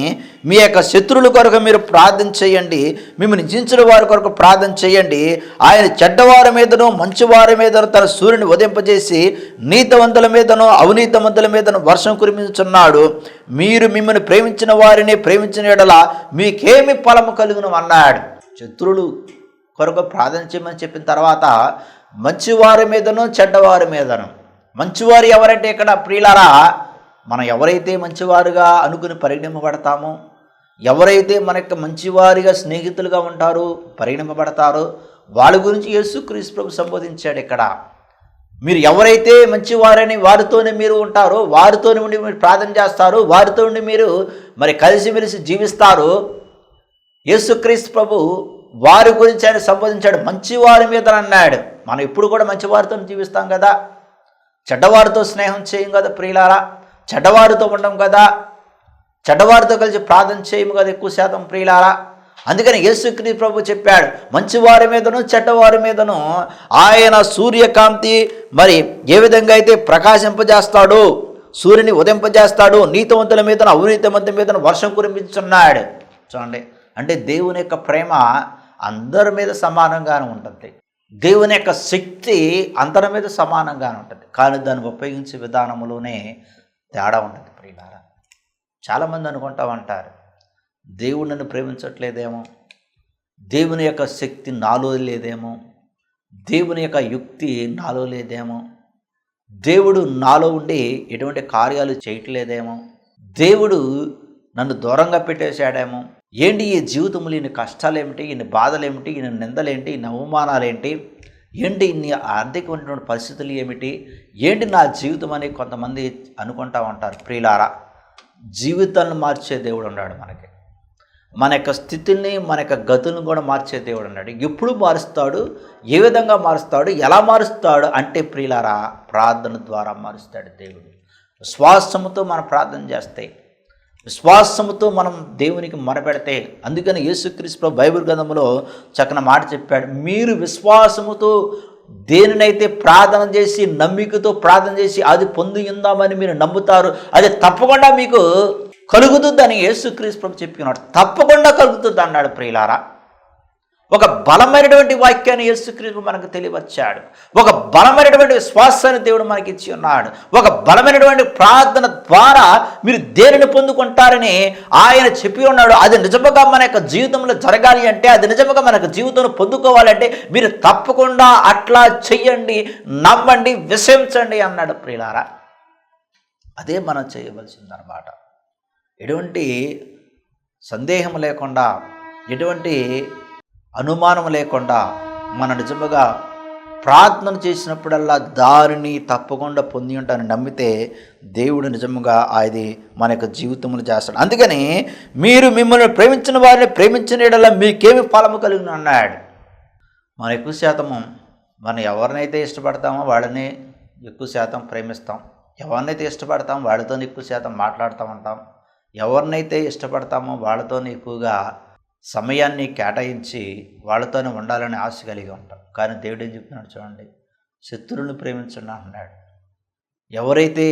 Speaker 1: మీ యొక్క శత్రువుల కొరకు మీరు ప్రార్థన చేయండి, మిమ్మల్ని హింసించిన వారి కొరకు ప్రార్థన చేయండి. ఆయన చెడ్డవారి మీదను మంచివారి మీదను తన సూర్యుని ఉదయింపజేసి నీతివంతుల మీదను అవినీతివంతుల మీదను వర్షం కురిపించుచున్నాడు. మీరు మిమ్మల్ని ప్రేమించిన వారిని ప్రేమించిన యెడల మీకేమి ఫలము కలుగును అన్నాడు. శత్రువులు కొరకు ప్రార్థన చేయమని చెప్పిన తర్వాత మంచివారి మీదను చెడ్డవారి మీదను, మంచివారు ఎవరంటే ఇక్కడ ప్రియులారా, మనం ఎవరైతే మంచివారుగా అనుకుని పరిగణింపబడతామో, ఎవరైతే మనకు మంచివారిగా స్నేహితులుగా ఉంటారో పరిగణింపబడతారో వాళ్ళ గురించి యేసుక్రీస్తు ప్రభు సంబోధించాడు ఇక్కడ. మీరు ఎవరైతే మంచివారని వారితోనే మీరు ఉంటారో, వారితోనే ఉండి మీరు ప్రార్థన చేస్తారో, వారితో ఉండి మీరు మరి కలిసిమెలిసి జీవిస్తారో, యేసుక్రీస్తు ప్రభు వారి గురించి ఆయన సంబోధించాడు. మంచివారి మీద అన్నాడు. మనం ఇప్పుడు కూడా మంచివారితో జీవిస్తాం కదా, చెడ్డవారితో స్నేహం చేయం కదా ప్రియులారా, చెడ్డవారితో ఉండం కదా, చెడ్డవారితో కలిసి ప్రార్థన చేయము కదా ఎక్కువ శాతం ప్రియులారా. అందుకని యేసుక్రీస్తు ప్రభు చెప్పాడు, మంచివారి మీదను చెడ్డవారి మీదను ఆయన సూర్యకాంతి మరి ఏ విధంగా అయితే ప్రకాశింపజేస్తాడో, సూర్యుని ఉదయింపజేస్తాడు, నీతివంతుల మీదను అవినీతివంతుల మీదను వర్షం కురిపించున్నాడు. చూడండి, అంటే దేవుని యొక్క ప్రేమ అందరి మీద సమానంగానే ఉంటుంది, దేవుని యొక్క శక్తి అందరి మీద సమానంగానే ఉంటుంది. కానీ దాన్ని ఉపయోగించే విధానంలోనే తేడా ఉంటుంది ప్రియులారా. చాలామంది అనుకుంటా ఉంటారు, దేవుడు నన్ను ప్రేమించట్లేదేమో, దేవుని యొక్క శక్తి నాలో లేదేమో, దేవుని యొక్క యుక్తి నాలో లేదేమో, దేవుడు నాలో ఉండి ఎటువంటి కార్యాలు చేయట్లేదేమో, దేవుడు నన్ను దూరంగా పెట్టేశాడేమో, ఏంటి ఈ జీవితంలో ఇన్ని కష్టాలు ఏమిటి, ఇన్ని బాధలు ఏమిటి, ఇన్ని నిందలేంటి, ఇన్ని అవమానాలు ఏంటి, ఇన్ని ఆర్థికమైనటువంటి పరిస్థితులు ఏమిటి, ఏంటి నా జీవితం అని కొంతమంది అనుకుంటా ఉంటారు ప్రియులారా. జీవితాన్ని మార్చే దేవుడు ఉన్నాడు మనకి, మన యొక్క స్థితిని మన యొక్క గతులను కూడా మార్చే దేవుడు ఉన్నాడు. ఎప్పుడు మారుస్తాడు, ఏ విధంగా మారుస్తాడు, ఎలా మారుస్తాడు అంటే ప్రియులారా, ప్రార్థన ద్వారా మారుస్తాడు దేవుడు. విశ్వాసముతో మనం ప్రార్థన చేస్తే, విశ్వాసముతో మనం దేవునికి మొరపెడితే, అందుకని యేసుక్రీస్తు బైబిల్ గ్రంథంలో చక్కని మాట చెప్పాడు, మీరు విశ్వాసముతో దేనినైతే ప్రార్థన చేసి నమ్మికతో ప్రార్థన చేసి అది పొందుకుందామని మీరు నమ్ముతారు, అది తప్పకుండా మీకు కలుగుతుందని యేసుక్రీస్తు ప్రభు చెప్పినాడు. తప్పకుండా కలుగుతుంది అన్నాడు. ప్రియులారా, ఒక బలమైనటువంటి వాక్యాన్ని యేసుక్రీస్తు మనకు తెలియవచ్చాడు. ఒక బలమైనటువంటి విశ్వాసాన్ని దేవుడు మనకి ఇచ్చి ఉన్నాడు. ఒక బలమైనటువంటి ప్రార్థన ద్వారా మీరు దేనిని పొందుకుంటారని ఆయన చెప్పి ఉన్నాడు. అది నిజముగా మన యొక్క జీవితంలో జరగాలి అంటే, అది నిజముగా మన యొక్క జీవితంలో పొందుకోవాలంటే మీరు తప్పకుండా అట్లా చెయ్యండి, నమ్మండి, విశ్వసించండి అన్నాడు. ప్రియులారా, అదే మనం చేయవలసిందన్నమాట. ఎటువంటి సందేహం లేకుండా, ఎటువంటి అనుమానం లేకుండా మన నిజముగా ప్రార్థన చేసినప్పుడల్లా దారిని తప్పకుండా పొంది ఉంటానని నమ్మితే దేవుడు నిజముగా అది మన యొక్క జీవితంలో చేస్తాడు. అందుకని మీరు మిమ్మల్ని ప్రేమించిన వారిని ప్రేమించిన యెడల మీకేమి ఫలము కలుగును అన్నాడు. మనం ఎక్కువ శాతము మనం ఎవరినైతే ఇష్టపడతామో వాళ్ళని ఎక్కువ శాతం ప్రేమిస్తాం. ఎవరినైతే ఇష్టపడతామో వాళ్ళతో ఎక్కువ శాతం మాట్లాడుతూ ఉంటాం. ఎవరినైతే ఇష్టపడతామో వాళ్ళతో ఎక్కువగా సమయాన్ని కేటాయించి వాళ్ళతోనే ఉండాలని ఆశ కలిగి ఉంటాం. కానీ దేవుడు ఏం చెప్తున్నాడు చూడండి, శత్రువులను ప్రేమించండి అంటున్నాడు. ఎవరైతే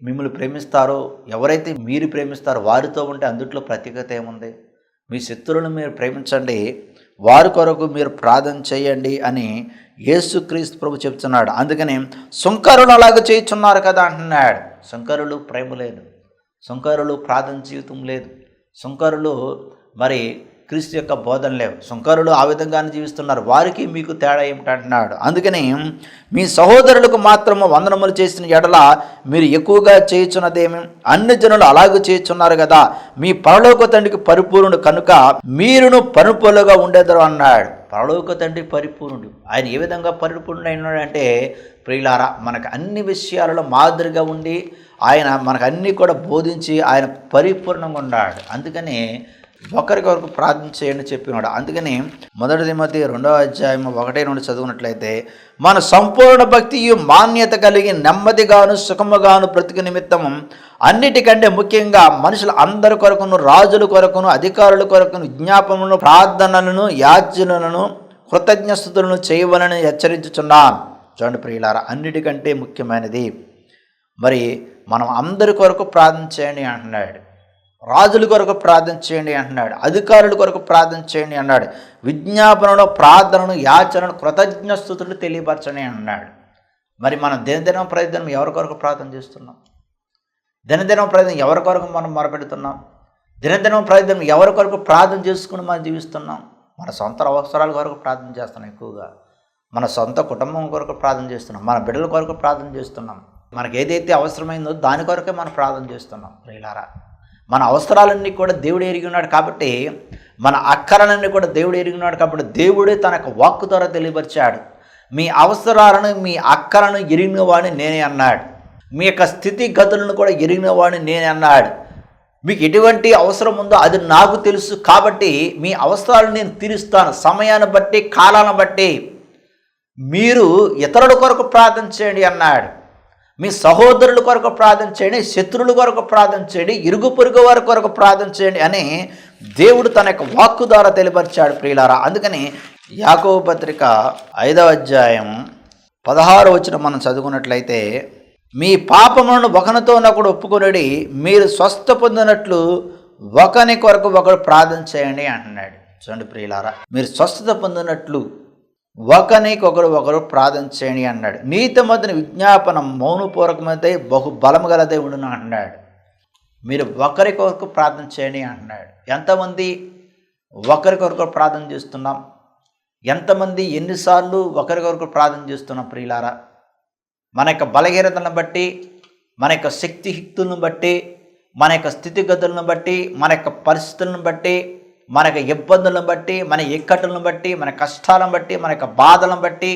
Speaker 1: మిమ్మల్ని ప్రేమిస్తారో, ఎవరైతే మీరు ప్రేమిస్తారో వారితో ఉంటే అందుట్లో ప్రత్యేకత ఏముంది? మీ శత్రువులను మీరు ప్రేమించండి, వారి కొరకు మీరు ప్రార్థన చేయండి అని యేసుక్రీస్తు ప్రభు చెప్తున్నాడు. అందుకని సుంకరులు అలాగ చేయుచున్నారు కదా అంటున్నాడు. సుంకరులు ప్రేమ లేదు, సుంకరులు ప్రార్థన జీవితం లేదు, సుంకరులు మరి క్రీస్తు యొక్క బోధన లేవు, సుంకరులు ఆ విధంగానే జీవిస్తున్నారు. వారికి మీకు తేడా ఏమిటంటున్నాడు. అందుకని మీ సహోదరులకు మాత్రము వందనములు చేసిన ఎడల మీరు ఎక్కువగా చేయుచున్నదేమి? అన్ని జనులు అలాగే చేయుచున్నారు కదా. మీ పరలోక తండ్రికి పరిపూర్ణుడు కనుక మీరును పరిపూర్ణులుగా ఉండేదరు అన్నాడు. పరలోక తండ్రి పరిపూర్ణుడు. ఆయన ఏ విధంగా పరిపూర్ణుడు అయినాడంటే, ప్రియులారా, మనకు అన్ని విషయాలలో మాదిరిగా ఉండి ఆయన మనకు అన్నీ కూడా బోధించి ఆయన పరిపూర్ణంగా ఉన్నాడు. అందుకని ఒకరికొరకు ప్రార్థన చేయండి చెప్పినాడు. అందుకని 1 తిమోతి 2:1-2 చదువుకున్నట్లయితే, మన సంపూర్ణ భక్తియు మాన్యత కలిగి నెమ్మదిగాను సుఖముగాను బ్రతుకు నిమిత్తము అన్నిటికంటే ముఖ్యంగా మనుషుల అందరి కొరకును, రాజుల కొరకును, అధికారుల కొరకును విజ్ఞాపనలను, ప్రార్థనలను, యాచనలను, కృతజ్ఞస్తుతులను చేయవలని హెచ్చరించుచున్నాను. చూడండి ప్రియులారా, అన్నిటికంటే ముఖ్యమైనది మరి మనం అందరి కొరకు ప్రార్థన చేయండి అంటున్నాడు. రాజుల కొరకు ప్రార్థన చేయండి అంటున్నాడు. అధికారుల కొరకు ప్రార్థన చేయండి అన్నాడు. విజ్ఞాపనను, ప్రార్థనను, యాచనను, కృతజ్ఞస్తుతులు తెలియపరచండి అన్నాడు. మరి మనం దినదినం ప్రయత్నం ఎవరి కొరకు ప్రార్థన చేస్తున్నాం? దినదినం ప్రయత్నం ఎవరి కొరకు మనం మొరపెడుతున్నాం? దినదినం ప్రయత్నం ఎవరి కొరకు ప్రార్థన చేసుకుని మనం జీవిస్తున్నాం? మన సొంత అవసరాల కొరకు ప్రార్థన చేస్తున్నాం, ఎక్కువగా మన సొంత కుటుంబం కొరకు ప్రార్థన చేస్తున్నాం, మన బిడ్డల కొరకు ప్రార్థన చేస్తున్నాం. మనకు ఏదైతే అవసరమైందో దాని కొరకే మనం ప్రార్థన చేస్తున్నాం. ప్రియులారా, మన అవసరాలన్నీ కూడా దేవుడు ఎరిగి ఉన్నాడు కాబట్టి, మన అక్కరలన్నీ కూడా దేవుడు ఎరిగి ఉన్నాడు కాబట్టి దేవుడే తన యొక్క వాక్కు ద్వారా తెలియపరిచాడు. మీ అవసరాలను, మీ అక్కలను ఎరిగిన వాడిని నేనే అన్నాడు. మీ యొక్క స్థితిగతులను కూడా ఎరిగిన వాడిని నేనే అన్నాడు. మీకు ఎటువంటి అవసరం ఉందో అది నాకు తెలుసు కాబట్టి మీ అవసరాలను నేను తీరుస్తాను. సమయాన్ని బట్టి, కాలాన్ని బట్టి మీరు ఇతరుల కొరకు ప్రార్థన చేయండి అన్నాడు. మీ సహోదరుల కొరకు ప్రార్థన చేయండి, శత్రువుల కొరకు ప్రార్థన చేయండి, ఇరుగు పొరుగు వారి కొరకు ప్రార్థన చేయండి అని దేవుడు తన యొక్క వాక్కు ద్వారా తెలియపరిచాడు. ప్రియులారా, అందుకని యాకోబు పత్రిక 5:16 మనం చదువుకున్నట్లయితే, మీ పాపములను ఒకనితోనొకడు ఒప్పుకొనుడి, మీరు స్వస్థ పొందినట్లు ఒకని కొరకు ఒకడు ప్రార్థన చేయండి అంటున్నాడు. చూడండి ప్రియులారా, మీరు స్వస్థత పొందినట్లు ఒకరికొకరు ఒకరు ప్రార్థన చేయండి అన్నాడు. నీతిమంతుని విజ్ఞాపనం మౌనపూర్వకమైతే బహు బలము గలదే ఉండును అంటున్నాడు. మీరు ఒకరికొకరు ప్రార్థన చేయండి అంటున్నాడు. ఎంతమంది ఒకరికొకరు ప్రార్థన చేస్తున్నాం? ఎంతమంది ఎన్నిసార్లు ఒకరికొకరు ప్రార్థన చేస్తున్నాం? ప్రియులారా, మన యొక్క బలహీనతలను బట్టి, మన యొక్క శక్తియుక్తులను బట్టి, మన యొక్క స్థితిగతులను బట్టి, మన యొక్క పరిస్థితులను బట్టి, మన యొక్క ఇబ్బందులను బట్టి, మన ఇక్కట్లను బట్టి, మన కష్టాలను బట్టి, మన యొక్క బాధలను బట్టి,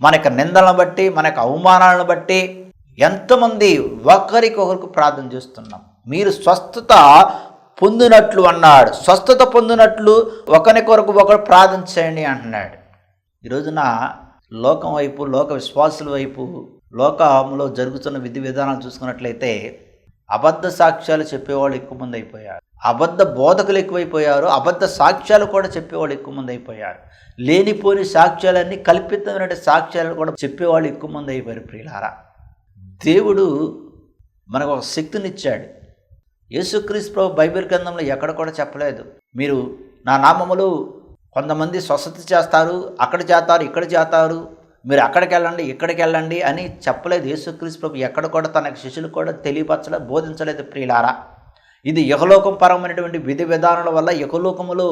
Speaker 1: మన యొక్క నిందలను బట్టి, మన యొక్క అవమానాలను బట్టి ఎంతమంది ఒకరికొకరికి ప్రార్థన చేస్తున్నాం? మీరు స్వస్థత పొందినట్లు అన్నాడు. స్వస్థత పొందినట్లు ఒకరి కొరకు ఒకరు ప్రార్థన చేయండి అంటున్నాడు. ఈరోజున లోకం వైపు, లోక విశ్వాసుల వైపు, లోకంలో జరుగుతున్న విధి విధానాలు చూసుకున్నట్లయితే అబద్ధ సాక్ష్యాలు చెప్పేవాళ్ళు ఎక్కువ మంది అయిపోయారు. అబద్ధ బోధకులు ఎక్కువైపోయారు. అబద్ధ సాక్ష్యాలు కూడా చెప్పేవాళ్ళు ఎక్కువ మంది అయిపోయారు. లేనిపోని సాక్ష్యాలన్నీ, కల్పితమైన సాక్ష్యాలు కూడా చెప్పేవాళ్ళు ఎక్కువ మంది అయిపోయారు. ప్రియులారా, దేవుడు మనకు ఒక శక్తినిచ్చాడు. యేసుక్రీస్తు ప్రభు బైబిల్ గ్రంథంలో ఎక్కడ కూడా చెప్పలేదు, మీరు నా నామములు కొంతమంది స్వస్థత చేస్తారు, అక్కడ చేస్తారు, ఇక్కడ చేస్తారు, మీరు అక్కడికి వెళ్ళండి, ఇక్కడికి వెళ్ళండి అని చెప్పలేదు. యేసుక్రీస్తు ప్రభు ఎక్కడ కూడా తన శిష్యులు కూడా తెలియపరచలేదు, బోధించలేదు. ప్రియులారా, ఇది యహలోకం పరమైనటువంటి విధి విధానాల వల్ల యహలోకములో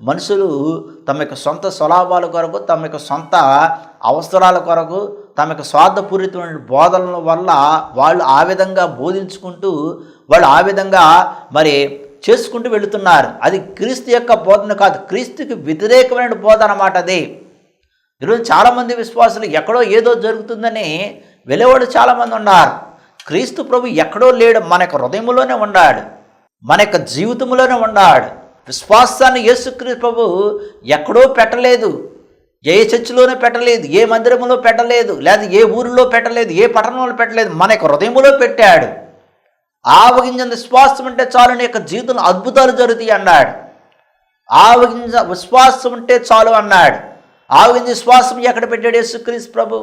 Speaker 1: మనుషులు తమ యొక్క సొంత స్వలాభాల కొరకు, తమ యొక్క సొంత అవసరాల కొరకు, తమ యొక్క స్వార్థపూరితమైన బోధనల వల్ల వాళ్ళు ఆ విధంగా బోధించుకుంటూ, వాళ్ళు ఆ విధంగా మరి చేసుకుంటూ వెళుతున్నారు. అది క్రీస్తు యొక్క బోధన కాదు, క్రీస్తుకి వ్యతిరేకమైన బోధన అన్నమాట అది. ఈరోజు చాలామంది విశ్వాసులు ఎక్కడో ఏదో జరుగుతుందని వెళ్ళేవాడు చాలామంది ఉన్నారు. క్రీస్తు ప్రభు ఎక్కడో లేడు, మన యొక్క హృదయంలోనే ఉన్నాడు, మన యొక్క జీవితంలోనే ఉన్నాడు. విశ్వాసాన్ని యేసుక్రీస్తు ప్రభు ఎక్కడో పెట్టలేదు, ఏ చర్చిలోనే పెట్టలేదు, ఏ మందిరంలో పెట్టలేదు, లేదా ఏ ఊరిలో పెట్టలేదు, ఏ పట్టణంలో పెట్టలేదు, మన యొక్క హృదయంలో పెట్టాడు. ఆవగింజంత విశ్వాసం ఉంటే చాలు నీ యొక్క జీవితంలో అద్భుతాలు జరుగుతాయి అన్నాడు. ఆవగింజ విశ్వాసం ఉంటే చాలు అన్నాడు. ఆవగింజ విశ్వాసం ఎక్కడ పెట్టాడు యేసుక్రీస్తు ప్రభు?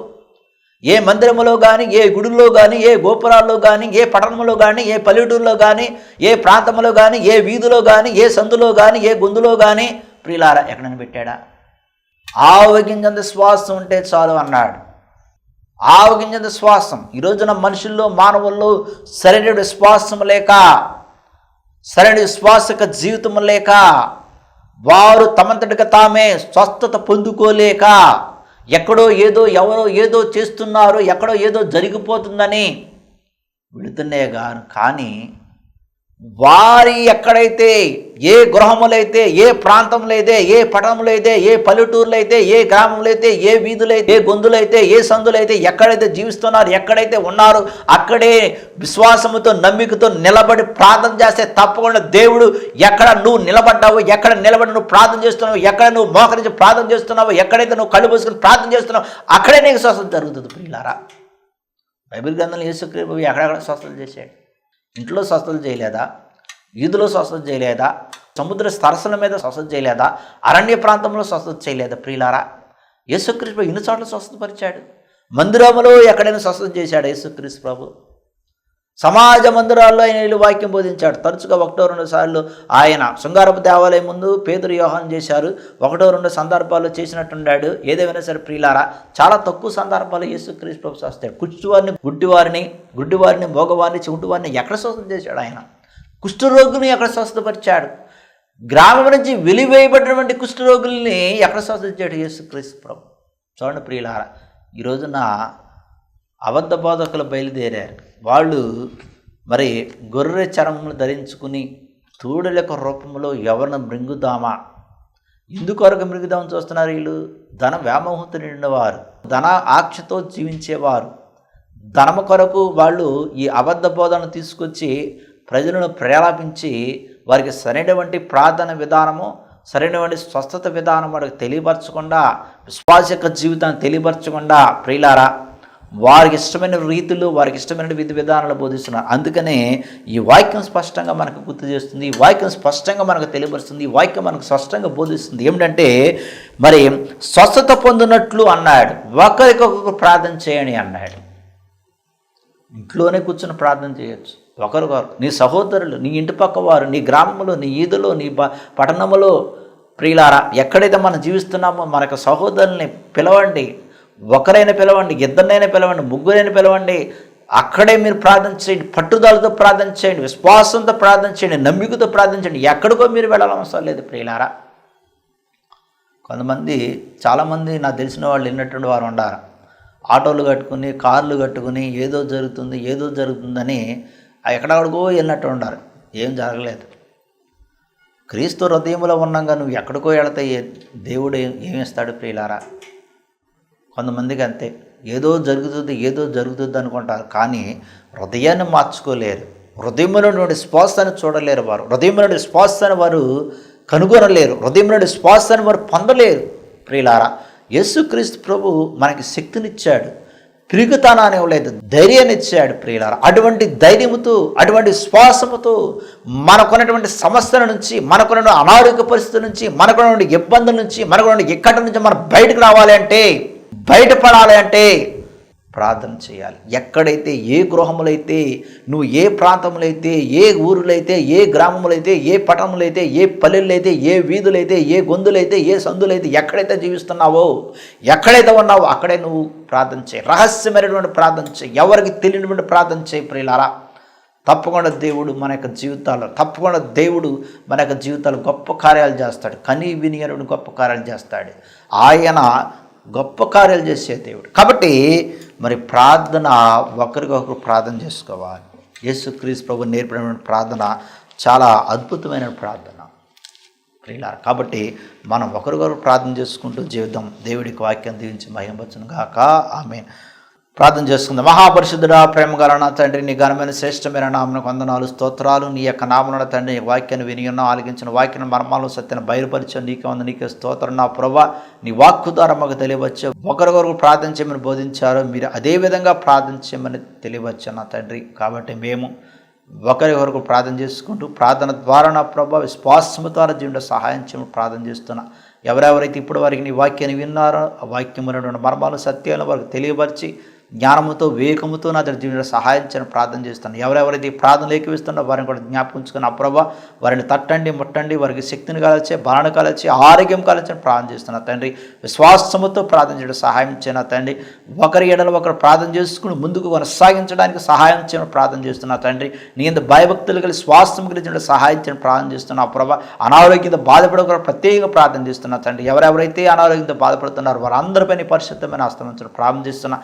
Speaker 1: ఏ మందిరంలో కానీ, ఏ గుడిలో కానీ, ఏ గోపురాల్లో కానీ, ఏ పట్టణంలో కానీ, ఏ పల్లెటూరులో కానీ, ఏ ప్రాంతంలో కానీ, ఏ వీధిలో కానీ, ఏ సందులో కానీ, ఏ గొంతులో కానీ, ప్రియులారా ఎక్కడైనా పెట్టాడా? ఆవగింజంత విశ్వాసం ఉంటే చాలు అన్నాడు. ఆవగింజంత విశ్వాసం. ఈ రోజున మనుషుల్లో, మానవుల్లో సరైన విశ్వాసం లేక, సరైన విశ్వాసక జీవితం లేక, వారు తమంతటిగా తామే స్వస్థత పొందుకోలేక, ఎక్కడో ఏదో ఎవరో ఏదో చేస్తున్నారు, ఎక్కడో ఏదో జరిగిపోతుందని వెళుతున్నే కానీ వారి ఎక్కడైతే, ఏ గృహములు అయితే, ఏ ప్రాంతంలో అయితే, ఏ పట్టణంలో అయితే, ఏ పల్లెటూరులో అయితే, ఏ గ్రామంలో అయితే, ఏ వీధులైతే, ఏ గొంతులైతే, ఏ సందులైతే, ఎక్కడైతే జీవిస్తున్నారు, ఎక్కడైతే ఉన్నారు, అక్కడే విశ్వాసముతో, నమ్మికతో నిలబడి ప్రార్థన చేస్తే తప్పకుండా దేవుడు ఎక్కడ నువ్వు నిలబడ్డావు, ఎక్కడ నిలబడి నువ్వు ప్రార్థన చేస్తున్నావు, ఎక్కడ నువ్వు మోకరించి ప్రార్థన చేస్తున్నావు, ఎక్కడైతే నువ్వు కళ్ళు మూసుకొని ప్రార్థన చేస్తున్నావు, అక్కడే నీకు స్వస్థత జరుగుతుంది. ప్రియులారా, బైబిల్ గ్రంథంలో యేసుక్రీస్తు ఎక్కడెక్కడ స్వస్థత చేశాడు? ఇంట్లో స్వస్థత చేయలేదా? వీధిలో స్వస్థత చేయలేదా? సముద్ర స్తరసల మీద స్వస్థత చేయలేదా? అరణ్య ప్రాంతంలో స్వస్థత చేయలేదా? ప్రియులారా, యేసుక్రీస్తు ఇన్ని చోట్ల స్వస్థపరిచాడు. మందిరంలో ఎక్కడైనా స్వస్థత చేశాడు యేసుక్రీస్తు ప్రభు. సమాజ మందిరాల్లో ఆయన వాక్యం బోధించాడు. తరచుగా 1-2 సార్లు ఆయన శృంగారపు దేవాలయం ముందు పేతురు, యోహాను చేశారు. 1-2 సందర్భాల్లో చేసినట్టున్నాడు. ఏదేమైనా సరే ప్రియులారా, చాలా తక్కువ సందర్భాలు యేసుక్రీస్తు ప్రభు స్వస్థాడు. కుష్టివారిని, గుడ్డివారిని, మోగవారిని, చెవిటివారిని ఎక్కడ స్వస్థత చేశాడు ఆయన? కుష్ఠరోగుల్ని ఎక్కడ స్వస్థపరిచాడు? గ్రామం నుంచి వెలివేయబడినటువంటి కుష్ఠరోగుల్ని ఎక్కడ స్వస్థించాడు యేసుక్రీస్తు ప్రభు? చూడండి ప్రియులారా, ఈ రోజున అబద్ధ బోధకులు బయలుదేరారు. వాళ్ళు మరి గొర్రె చర్మములు ధరించుకుని తూడల యొక్క రూపంలో ఎవరిని మృంగుదామా, ఎందుకొరకు మృంగుదామని చూస్తున్నారు వీళ్ళు? ధన వ్యామోహంతో నిండినవారు, ధన ఆక్షతో జీవించేవారు. ధనము కొరకు వాళ్ళు ఈ అబద్ధ బోధనను తీసుకొచ్చి ప్రజలను ప్రేరేపించి వారికి సరైనటువంటి ప్రార్థన విధానము, సరైనటువంటి స్వస్థత విధానం వారికి తెలియపరచకుండా, విశ్వాసక జీవితాన్ని తెలియపరచకుండా ప్రియులారా వారికి ఇష్టమైన రీతులు, వారికి ఇష్టమైన విధి విధానాలు బోధిస్తున్నారు. అందుకనే ఈ వాక్యం స్పష్టంగా మనకు గుర్తు చేస్తుంది, ఈ వాక్యం స్పష్టంగా మనకు తెలియపరుస్తుంది, ఈ వాక్యం మనకు స్పష్టంగా బోధిస్తుంది. ఏమిటంటే మరి స్వస్థత పొందినట్లు అన్నాడు, ఒకరికొకరు ప్రార్థన చేయండి అన్నాడు. ఇంట్లోనే కూర్చొని ప్రార్థన చేయొచ్చు ఒకరికొకరు, నీ సహోదరులు, నీ ఇంటి పక్క వారు, నీ గ్రామంలో, నీ ఈదులో, నీ పట్టణంలో, ప్రియులారా ఎక్కడైతే మనం జీవిస్తున్నామో మనకు సహోదరుల్ని పిలవండి. ఒకరైనా పిలవండి, ఇద్దరినైనా పిలవండి, ముగ్గురైనా పిలవండి. అక్కడే మీరు ప్రార్థన చేయండి, పట్టుదలతో ప్రార్థన చేయండి, విశ్వాసంతో ప్రార్థన చేయండి, నమ్మికతో ప్రార్థన చేయండి. ఎక్కడికో మీరు వెళ్ళాల్సిన లేదు ప్రియులారా. కొంతమంది, చాలామంది నాకు తెలిసిన వాళ్ళు విన్నటువంటి వారు ఉండారు. ఆటోలు కట్టుకుని, కార్లు కట్టుకుని ఏదో జరుగుతుందని ఎక్కడెక్కడికో వెళ్ళినట్టు ఉండారు. ఏం జరగలేదు. క్రీస్తు హృదయంలో ఉన్నాగా నువ్వు ఎక్కడికో వెళితే దేవుడు ఏమిస్తాడు ప్రియులారా? కొంతమందికి అంతే, ఏదో జరుగుతుంది అనుకుంటారు, కానీ హృదయాన్ని మార్చుకోలేరు. హృదయంలోని స్పర్శను చూడలేరు వారు, హృదయంలోని స్పర్శను వారు కనుగొనలేరు, హృదయంలోని స్పర్శను వారు పొందలేరు. ప్రియులారా, యేసుక్రీస్తు ప్రభు మనకి శక్తినిచ్చాడు. పిరుగుతనాన్ని ఇవ్వలేదు, ధైర్యాన్ని ఇచ్చాడు ప్రియులారా. అటువంటి ధైర్యముతో, అటువంటి శ్వాసముతో మనకున్నటువంటి సమస్యల నుంచి, మనకున్న అనారోగ్య పరిస్థితుల నుంచి, మనకున్నటువంటి ఇబ్బందుల నుంచి, మనకున్న ఇక్కడి నుంచి మనం బయటకు రావాలి అంటే, బయటపడాలి అంటే ప్రార్థన చేయాలి. ఎక్కడైతే, ఏ గృహములైతే, నువ్వు ఏ ప్రాంతములైతే, ఏ ఊరులైతే, ఏ గ్రామములైతే, ఏ పట్టణములైతే, ఏ పల్లెలైతే, ఏ వీధులైతే, ఏ గొంతులైతే, ఏ సందులైతే, ఎక్కడైతే జీవిస్తున్నావో, ఎక్కడైతే ఉన్నావో అక్కడే నువ్వు ప్రార్థన చేయి. రహస్యమైనటువంటి ప్రార్థన చేయి, ఎవరికి తెలియనటువంటి ప్రార్థన చేయి ప్రియులారా. తప్పకుండా దేవుడు మన యొక్క జీవితాల్లో, తప్పకుండా దేవుడు మన యొక్క జీవితాలు గొప్ప కార్యాలు చేస్తాడు. కనీ విని ఎరుగని గొప్ప కార్యాలు చేస్తాడు. ఆయన గొప్ప కార్యాలు చేసే దేవుడు. కాబట్టి మరి ప్రార్థన, ఒకరికొకరు ప్రార్థన చేసుకోవాలి. యేసుక్రీస్తు ప్రభు నేర్పినటువంటి ప్రార్థన చాలా అద్భుతమైన ప్రార్థన ప్రియులారా. కాబట్టి మనం ఒకరికొకరు ప్రార్థన చేసుకుంటూ జీవితం దేవుడికి వాక్యం దీవించి మహిమపరచును గాక. ఆమేన్. ప్రార్థన చేసుకుందాం. మహాపరిశుద్ధుడా, ప్రేమగల నా తండ్రి, నీ ఘనమైన శ్రేష్టమైన నామమునకు వందనాలు, స్తోత్రాలు. నీ యొక్క నామమున తండ్రి, నీ వాక్యాన్ని విని ఉన్నాం, ఆలకించిన వాక్యాన్ని మర్మాలను సత్యాన్ని బయలుపరిచావు. నీకే వంద, నీకే స్తోత్రం. నా ప్రభా, నీ వాక్కు ద్వారా మాకు తెలియవచ్చు. ఒకరికొకరు ప్రార్థన చేయమని బోధించారు, మీరు అదే విధంగా ప్రార్థన చేయమని తెలియవచ్చు నా తండ్రి. కాబట్టి మేము ఒకరికొకరు ప్రార్థన చేసుకుంటూ, ప్రార్థన ద్వారా నా ప్రభా విశ్వాసము ద్వారా జీవితంలో సహాయం చేయమని ప్రార్థన చేస్తున్నా. ఎవరెవరైతే ఇప్పుడు వారికి నీ వాక్యాన్ని విన్నారో, ఆ వాక్యములను మర్మాలు సత్యాలను వారికి తెలియపరిచి జ్ఞానముతో, వివేకముతో నా దగ్గర జీవితంలో సహాయం చేయని ప్రార్థన చేస్తాను. ఎవరెవరైతే ఈ ప్రార్థనలు ఏకీవిస్తున్నారో వారిని కూడా జ్ఞాపకించుకుని, అప్రభ వారిని తట్టండి, ముట్టండి, వారికి శక్తిని కాల్చే, బలాన్ని కాల్చే, ఆరోగ్యం కాల్చని ప్రార్థన చేస్తున్నా తండ్రి. విశ్వాసముతో ప్రార్థన చేయడం సహాయం చేయన తండ్రి. ఒకరి ఎడల ఒకరు ప్రార్థన చేసుకుని ముందుకు కొనసాగించడానికి సహాయం చేయడం ప్రార్థన చేస్తున్నా తండ్రి. నీ ఇంత భయభక్తులు కలిసి శ్వాసం కలిసి సహాయం చేయడం ప్రార్థన చేస్తున్నా అప్రభ. అనారోగ్యంతో బాధపడే ప్రత్యేకంగా ప్రార్థన చేస్తున్నా తండ్రి. ఎవరెవరైతే అనారోగ్యంతో బాధపడుతున్నారో వారందరిపైన పరిశుద్ధమైన హస్తమించడం ప్రార్థన చేస్తున్నా.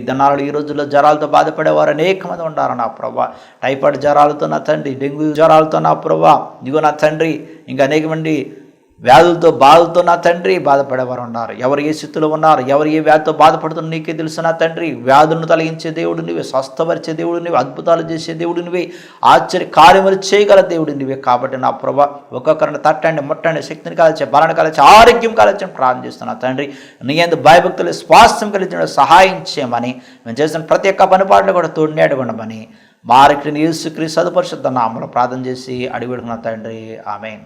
Speaker 1: దినాలు ఈ రోజుల్లో జ్వరాలతో బాధపడేవారు అనేక మంది ఉన్నారు నా ప్రభా. టైఫాయిడ్ జ్వరాలతో నా తండ్రి, డెంగ్యూ జ్వరాలతో నా ప్రభా, ఇదిగో నా తండ్రి, ఇంకా అనేక మంది వ్యాధులతో, బాధలతో నా తండ్రి బాధపడేవారు ఉన్నారు. ఎవరు ఏ స్థితిలో ఉన్నారు, ఎవరు ఏ వ్యాధితో బాధపడుతున్నా నీకే తెలుసు నా తండ్రి. వ్యాధులను తొలగించే దేవుడు నువ్వే, స్వస్థపరిచే దేవుడు నువ్వే, అద్భుతాలు చేసే దేవుడు నువ్వే, ఆశ్చర్య కార్యములు చేయగల దేవుడు నువ్వే. కాబట్టి నా ప్రభా ఒక్కొక్కరిని తట్టండి, ముట్టండి, శక్తిని కాల్చే, బలాన్ని కాల్చే, ఆరోగ్యం కాల్చని ప్రార్థన చేస్తున్నా తండ్రి. నీ యందు భయభక్తులు స్వాస్థ్యం కలిగిన సహాయం చేయమని, మేము చేసిన ప్రతి ఒక్క పనిపాట్లు కూడా తోడిని ఉండమని మా రక్షణ యేసుక్రీస్తు పరిశుద్ధ నామములో ప్రార్థన చేసి అడిగి పెడుతున్నా తండ్రి. ఆమేన్.